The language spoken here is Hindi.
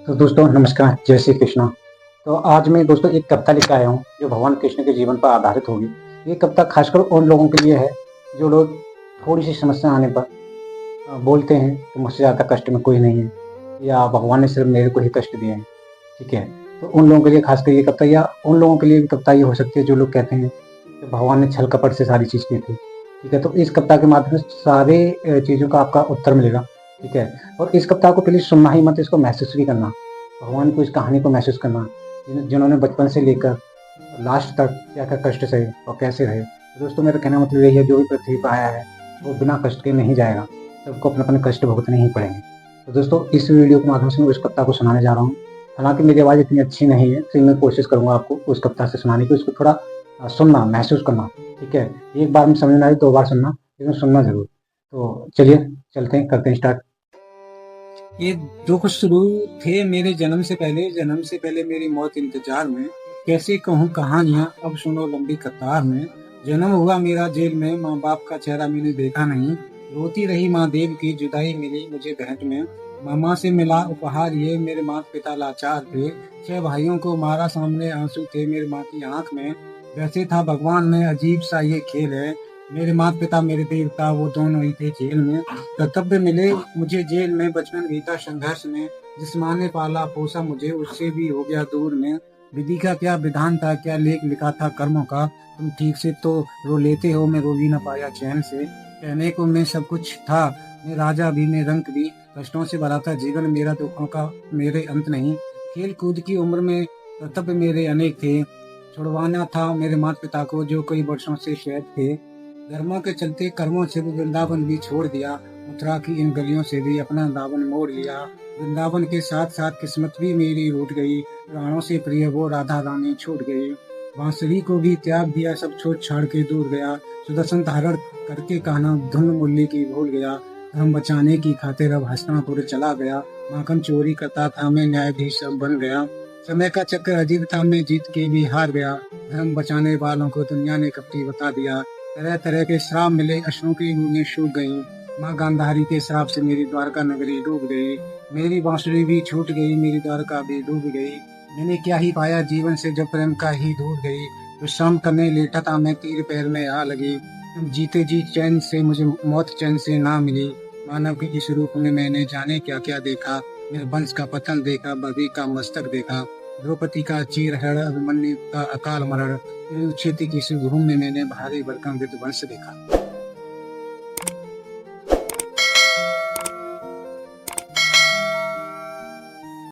तो दोस्तों नमस्कार, जय श्री कृष्णा। तो आज मैं दोस्तों एक कविता लेकर आया हूँ जो भगवान कृष्ण के जीवन पर आधारित होगी। ये कविता खासकर उन लोगों के लिए है जो लोग थोड़ी सी समस्या आने पर बोलते हैं कि मुझसे ज़्यादा कष्ट में कोई नहीं है, या भगवान ने सिर्फ मेरे को ही कष्ट दिए हैं। ठीक है, तो उन लोगों के लिए खासकर ये कविता, या उन लोगों के लिए भी कविता ये हो सकती है जो लोग कहते हैं कि भगवान ने छल कपट से सारी चीज़ की थी। ठीक है, तो इस कविता के माध्यम से सारे चीज़ों का आपका उत्तर मिलेगा। ठीक है, और इस कविता को पहले सुनना ही मत, इसको महसूस भी करना, भगवान को, इस कहानी को महसूस करना, जिन्होंने बचपन से लेकर लास्ट तक क्या क्या कष्ट सहे और कैसे रहे। तो दोस्तों मेरा कहना मतलब यही है, जो भी पृथ्वी पर आया है वो बिना कष्ट के नहीं जाएगा, सबको अपने अपने कष्ट भुगतने ही पड़ेंगे। तो दोस्तों इस वीडियो के माध्यम से मैं उस कविता को सुनाने जा रहा हूँ। हालांकि मेरी आवाज़ इतनी अच्छी नहीं है, फिर मैं कोशिश करूंगा आपको उस कविता से सुनाने की, उसको थोड़ा सुनना, महसूस करना। ठीक है, एक बार में समझ में आए, 2 बार सुनना, लेकिन सुनना जरूर। तो चलिए चलते हैं, करते हैं स्टार्ट। ये दुख शुरू थे मेरे जन्म से पहले मेरी मौत इंतजार में। कैसे कहूँ कहानियां, अब सुनो लंबी कतार में। जन्म हुआ मेरा जेल में, माँ बाप का चेहरा मैंने देखा नहीं। रोती रही माँ देव की, जुदाई मिली मुझे भेंट में। मामा से मिला उपहार ये, मेरे माता पिता लाचार थे। 6 भाइयों को मारा, सामने आंसू थे मेरे माँ की आंख में। वैसे था भगवान में अजीब सा ये खेल है, मेरे माता पिता मेरे देवता वो दोनों ही थे जेल में। कर्तव्य मिले मुझे जेल में, बचपन बीता संघर्ष में। जिस माँ ने पाला पोसा मुझे, उससे भी हो गया दूर में। विधि का क्या विधान था, क्या लेख लिखा था कर्मों का। तुम ठीक से तो रो लेते हो, मैं रो भी न पाया चैन से। कहने को मैं सब कुछ था, मैं राजा भी मैं रंक भी। कष्टों से भरा था जीवन मेरा, दुखों का मेरे अंत नहीं। खेल कूद की उम्र में कर्तव्य मेरे अनेक थे। छुड़वाना था मेरे माता पिता को जो कई वर्षों से शहद थे। धर्मों के चलते कर्मों से वो वृंदावन भी छोड़ दिया। मथुरा की इन गलियों से भी अपना दामन मोड़ लिया। वृंदावन के साथ साथ किस्मत भी मेरी रूठ गई। प्राणों से प्रिय वो राधा रानी छूट गई। बांसुरी को भी त्याग दिया, सब छोड़ छाड़ के दूर गया। सुदर्शन धारण करके कहना धुन मुरली की भूल गया। धर्म बचाने की खातिर अब हस्तिनापुर चला गया। माखन चोरी करता था मैं, न्यायाधीश सब बन गया। समय का चक्कर अजीब था, मैं जीत के भी हार गया। धर्म बचाने वालों को दुनिया ने कपटी बता दिया। तरह तरह के श्राप मिले, अश्रों की बूंदें सूख गईं। माँ गांधारी के श्राप से मेरी द्वारका नगरी डूब गई। मेरी बांसुरी भी छूट गई, मेरी द्वारका भी डूब गई। मैंने क्या ही पाया जीवन से जब प्रेम का ही दूर गई। विश्राम करने लेटा था मैं, तीर पैर में आ लगी। तुम जीते जी चैन से, मुझे मौत चैन से ना मिली। मानव के इस रूप में मैंने जाने क्या क्या देखा। मेरे वंश का पतन देखा, बलि का मस्तक देखा। द्रौपदी का चीरहरण, अभिमन्यु का अकाल मरण। खेती की इस भूमि में मैंने भारी भरकम विध्वंस देखा।